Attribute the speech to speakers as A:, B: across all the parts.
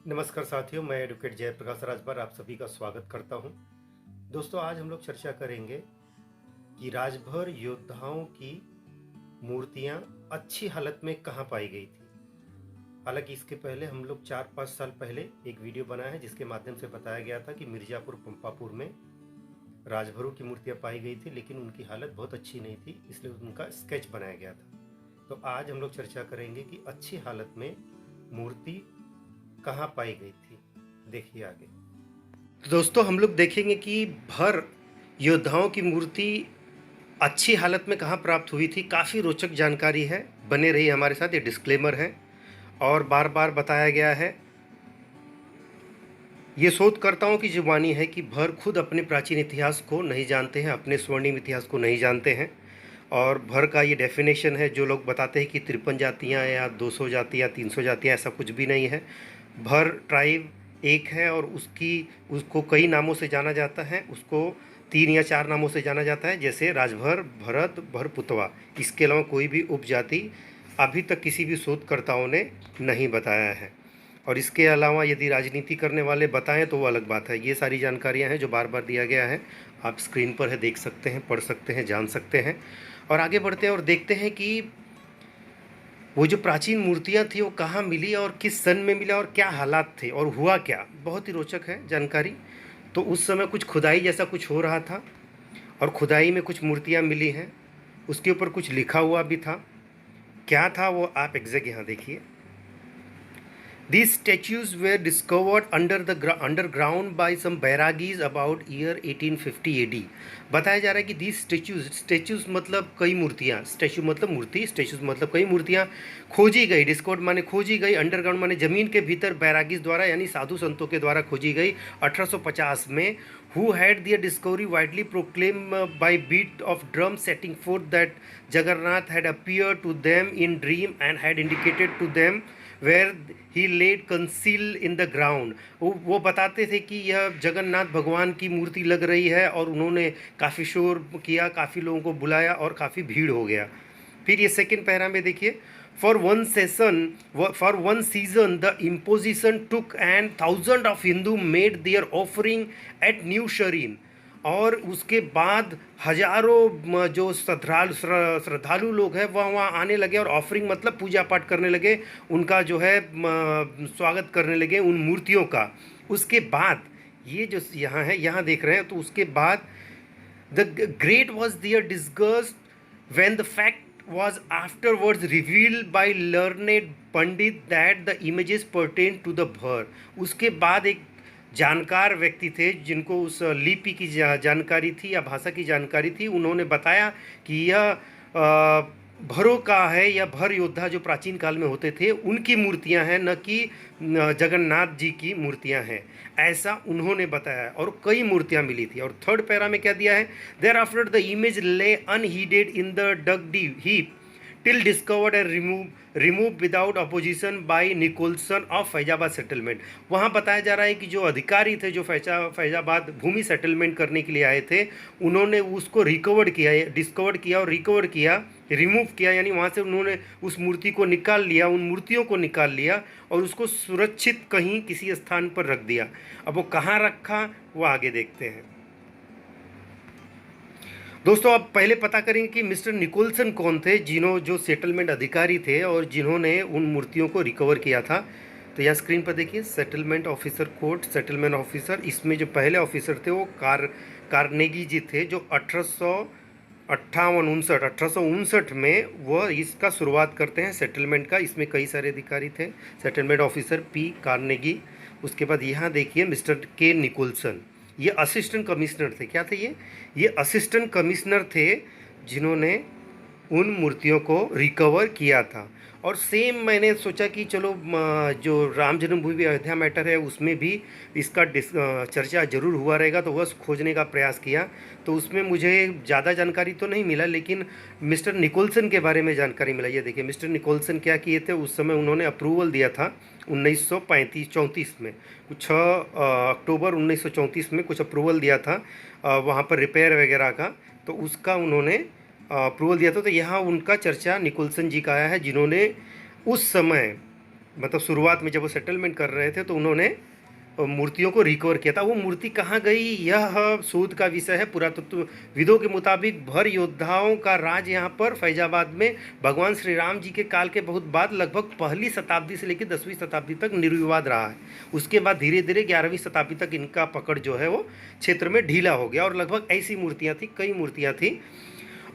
A: नमस्कार साथियों, मैं एडवोकेट जयप्रकाश राजभर आप सभी का स्वागत करता हूं। दोस्तों, आज हम लोग चर्चा करेंगे कि राजभर योद्धाओं की मूर्तियां अच्छी हालत में कहां पाई गई थी। हालांकि इसके पहले हम लोग 4-5 साल पहले एक वीडियो बनाया है जिसके माध्यम से बताया गया था कि मिर्जापुर पंपापुर में राजभरों की मूर्तियां पाई गई थी, लेकिन उनकी हालत बहुत अच्छी नहीं थी, इसलिए उनका स्केच बनाया गया था। तो आज हम लोग चर्चा करेंगे कि अच्छी हालत में मूर्ति कहाँ पाई गई थी। देखिए आगे। तो दोस्तों, हम लोग देखेंगे कि भर योद्धाओं की मूर्ति अच्छी हालत में कहाँ प्राप्त हुई थी। काफ़ी रोचक जानकारी है, बने रही हमारे साथ। ये डिस्क्लेमर है और बार बार बताया गया है। ये शोधकर्ताओं की जुबानी है कि भर खुद अपने प्राचीन इतिहास को नहीं जानते हैं, अपने स्वर्णिम इतिहास को नहीं जानते हैं। और भर का ये डेफिनेशन है, जो लोग बताते हैं कि 53 जातियाँ या 200 जातियाँ 300 जातियाँ, ऐसा कुछ भी नहीं है। भर ट्राइब एक है और उसको कई नामों से जाना जाता है। उसको 3 या 4 नामों से जाना जाता है, जैसे राजभर, भरत, भरपुतवा। इसके अलावा कोई भी उपजाति अभी तक किसी भी शोधकर्ताओं ने नहीं बताया है। और इसके अलावा यदि राजनीति करने वाले बताएं तो वो अलग बात है। ये सारी जानकारियां हैं जो बार बार दिया गया है, आप स्क्रीन पर है, देख सकते हैं, पढ़ सकते हैं, जान सकते हैं। और आगे बढ़ते हैं और देखते हैं कि वो जो प्राचीन मूर्तियां थी वो कहाँ मिली और किस सन में मिला और क्या हालात थे और हुआ क्या। बहुत ही रोचक है जानकारी। तो उस समय कुछ खुदाई जैसा कुछ हो रहा था और खुदाई में कुछ मूर्तियां मिली हैं, उसके ऊपर कुछ लिखा हुआ भी था। क्या था वो आप एग्जैक्ट यहाँ देखिए। These statues were discovered underground by some Bairagis about year 1850 AD। बताया जा रहा है कि these statues मतलब कई मूर्तियाँ, स्टैचू मतलब मूर्ति, statues मतलब कई मूर्तियाँ खोजी गई। डिस्कवर्ड माने खोजी गई, अंडरग्राउंड माने ज़मीन के भीतर बैरागीज द्वारा यानी साधु संतों के द्वारा खोजी गई 1850 में। Who had their discovery widely proclaimed by beat of drum setting forth that Jagannath had appeared to them in dream and had indicated to them where he laid conceal in the ground। वो बताते थे कि यह जगन्नाथ भगवान की मूर्ति लग रही है और उन्होंने काफ़ी शोर किया, काफ़ी लोगों को बुलाया और काफ़ी भीड़ हो गया। फिर ये सेकंड पैरा में देखिए, for one season the imposition took and thousands of Hindu made their offering at New Sharin। और उसके बाद हजारों जो श्रद्धालु लोग हैं वह वहाँ आने लगे और ऑफरिंग मतलब पूजा पाठ करने लगे, उनका जो है स्वागत करने लगे उन मूर्तियों का। उसके बाद ये जो यहाँ है, यहाँ देख रहे हैं, तो उसके बाद the great was there disgust when the fact was afterwards revealed by learned pandit that the images pertain to the भर। उसके बाद एक जानकार व्यक्ति थे जिनको उस लिपि की जानकारी थी या भाषा की जानकारी थी, उन्होंने बताया कि यह भरों का है या भर योद्धा जो प्राचीन काल में होते थे उनकी मूर्तियां हैं, न कि जगन्नाथ जी की मूर्तियां हैं, ऐसा उन्होंने बताया। और कई मूर्तियां मिली थी। और थर्ड पैरा में क्या दिया है, there after the image lay unheeded in the dug the heap till discovered and removed without opposition by Nicholson of Faizabad settlement. वहाँ बताया जा रहा है कि जो अधिकारी थे जो फैजाबाद भूमि सेटलमेंट करने के लिए आए थे, उन्होंने उसको डिस्कवर्ड किया और रिकवर किया, रिमूव किया, यानी वहाँ से उन्होंने उस मूर्ति को निकाल लिया, उन मूर्तियों को निकाल लिया और उसको सुरक्षित कहीं किसी स्थान पर रख दिया। अब वो कहाँ रखा वो आगे देखते हैं। दोस्तों, अब पहले पता करेंगे कि मिस्टर निकोलसन कौन थे, जो सेटलमेंट अधिकारी थे और जिन्होंने उन मूर्तियों को रिकवर किया था। तो यहाँ स्क्रीन पर देखिए, settlement officer code, settlement officer. इसमें जो पहले ऑफिसर थे वो कार्नेगी जी थे, जो 1859 में वह इसका शुरुआत करते हैं सेटलमेंट का। इसमें कई सारे अधिकारी थे, सेटलमेंट ऑफिसर पी कार्नेगी। उसके बाद यहाँ देखिए मिस्टर के निकोलसन, ये असिस्टेंट कमिश्नर थे। क्या थे ये असिस्टेंट कमिश्नर थे जिन्होंने उन मूर्तियों को रिकवर किया था। और सेम मैंने सोचा कि चलो जो राम जन्मभूमि अयोध्या मैटर है उसमें भी इसका चर्चा जरूर हुआ रहेगा, तो वह खोजने का प्रयास किया। तो उसमें मुझे ज़्यादा जानकारी तो नहीं मिला, लेकिन मिस्टर निकोलसन के बारे में जानकारी मिला। ये देखिए, मिस्टर निकोलसन क्या किए थे उस समय, उन्होंने अप्रूवल दिया था 1934 में, कुछ 6 अक्टूबर 1934 में कुछ अप्रूवल दिया था वहाँ पर रिपेयर वगैरह का, तो उसका उन्होंने अप्रूवल दिया था। तो यहाँ उनका चर्चा निकोलसन जी का आया है, जिन्होंने उस समय मतलब शुरुआत में जब वो सेटलमेंट कर रहे थे तो उन्होंने मूर्तियों को रिकवर किया था। वो मूर्ति कहाँ गई, यह शोध का विषय है। पुरातत्वविदों के मुताबिक भर योद्धाओं का राज यहाँ पर फैजाबाद में भगवान श्री राम जी के काल के बहुत बाद लगभग पहली शताब्दी से लेकर 10वीं शताब्दी तक निर्विवाद रहा है। उसके बाद धीरे धीरे 11वीं शताब्दी तक इनका पकड़ जो है वो क्षेत्र में ढीला हो गया और लगभग ऐसी मूर्तियाँ थी, कई मूर्तियाँ थी।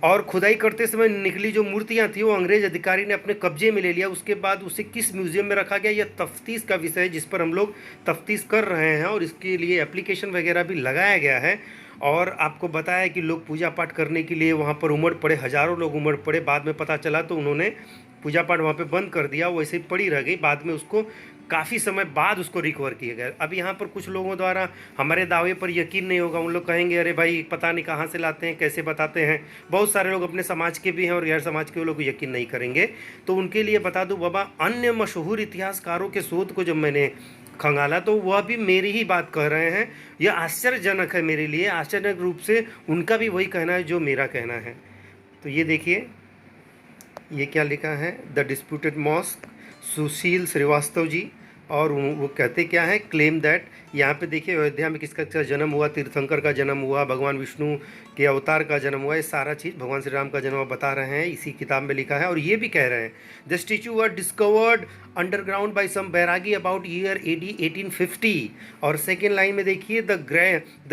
A: और खुदाई करते समय निकली जो मूर्तियां थी वो अंग्रेज अधिकारी ने अपने कब्जे में ले लिया। उसके बाद उसे किस म्यूजियम में रखा गया, यह तफ्तीश का विषय है जिस पर हम लोग तफ्तीश कर रहे हैं और इसके लिए एप्लीकेशन वगैरह भी लगाया गया है। और आपको बताया कि लोग पूजा पाठ करने के लिए वहाँ पर उमड़ पड़े, हज़ारों लोग उमड़ पड़े। बाद में पता चला तो उन्होंने पूजा पाठ वहाँ पे बंद कर दिया, वैसे ही पड़ी रह गई। बाद में उसको काफ़ी समय बाद उसको रिकवर किया गया। अब यहाँ पर कुछ लोगों द्वारा हमारे दावे पर यकीन नहीं होगा। उन लोग कहेंगे अरे भाई पता नहीं कहाँ से लाते हैं, कैसे बताते हैं। बहुत सारे लोग अपने समाज के भी हैं और गैर समाज के लोग यकीन नहीं करेंगे। तो उनके लिए बता दूँ बाबा, अन्य मशहूर इतिहासकारों के शोध को जब मैंने खंगाला तो वह भी मेरी ही बात कह रहे हैं। यह आश्चर्यजनक है मेरे लिए, आश्चर्यजनक रूप से उनका भी वही कहना है जो मेरा कहना है। तो ये देखिए, ये क्या लिखा है, द डिस्प्यूटेड मॉस्क, सुशील श्रीवास्तव जी। और वो कहते क्या है, क्लेम दैट, यहाँ पे देखिए अयोध्या में किसका जन्म हुआ, तीर्थंकर का जन्म हुआ, भगवान विष्णु के अवतार का जन्म हुआ, ये सारा चीज़ भगवान श्री राम का जन्म बता रहे हैं, इसी किताब में लिखा है। और ये भी कह रहे हैं the statue were discovered underground by some bairagi about year AD 1850। और सेकेंड लाइन में देखिए, the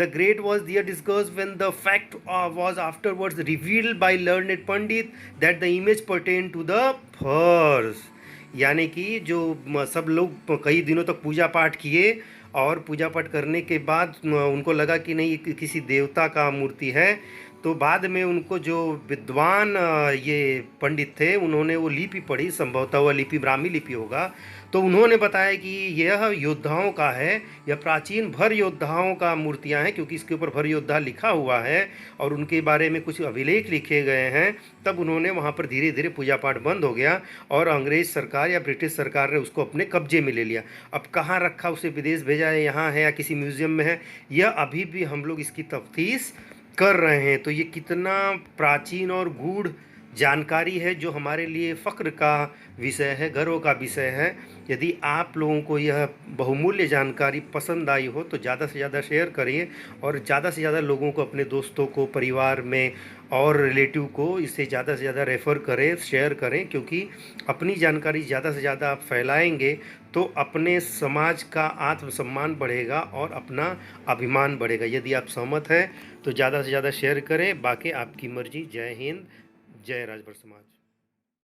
A: great was there discuss when the fact was afterwards revealed by learned pandit that the image pertain to the first. यानी कि जो सब लोग कई दिनों तक पूजा पाठ किए और पूजा पाठ करने के बाद उनको लगा कि नहीं किसी देवता का मूर्ति है। तो बाद में उनको जो विद्वान ये पंडित थे उन्होंने वो लिपि पढ़ी, संभवतः वह लिपि ब्राह्मी लिपि होगा। तो उन्होंने बताया कि यह योद्धाओं का है, यह प्राचीन भर योद्धाओं का मूर्तियां हैं, क्योंकि इसके ऊपर भर योद्धा लिखा हुआ है और उनके बारे में कुछ अभिलेख लिखे गए हैं। तब उन्होंने वहाँ पर धीरे धीरे पूजा पाठ बंद हो गया और अंग्रेज़ सरकार या ब्रिटिश सरकार ने उसको अपने कब्जे में ले लिया। अब कहाँ रखा, उसे विदेश भेजा है, यहाँ है या किसी म्यूज़ियम में है, यह अभी भी हम लोग इसकी तफ्तीश कर रहे हैं। तो ये कितना प्राचीन और गूढ़ जानकारी है जो हमारे लिए फ़ख्र का विषय है, गर्व का विषय है। यदि आप लोगों को यह बहुमूल्य जानकारी पसंद आई हो तो ज़्यादा से ज़्यादा शेयर करिए और ज़्यादा से ज़्यादा लोगों को, अपने दोस्तों को, परिवार में और रिलेटिव को इसे ज़्यादा से ज़्यादा रेफ़र करें, शेयर करें। क्योंकि अपनी जानकारी ज़्यादा से ज़्यादा आप फैलाएंगे तो अपने समाज का आत्मसम्मान बढ़ेगा और अपना अभिमान बढ़ेगा। यदि आप सहमत हैं तो ज़्यादा से ज़्यादा शेयर करें, बाकी आपकी मर्ज़ी। जय हिंद, जय राजभर समाज।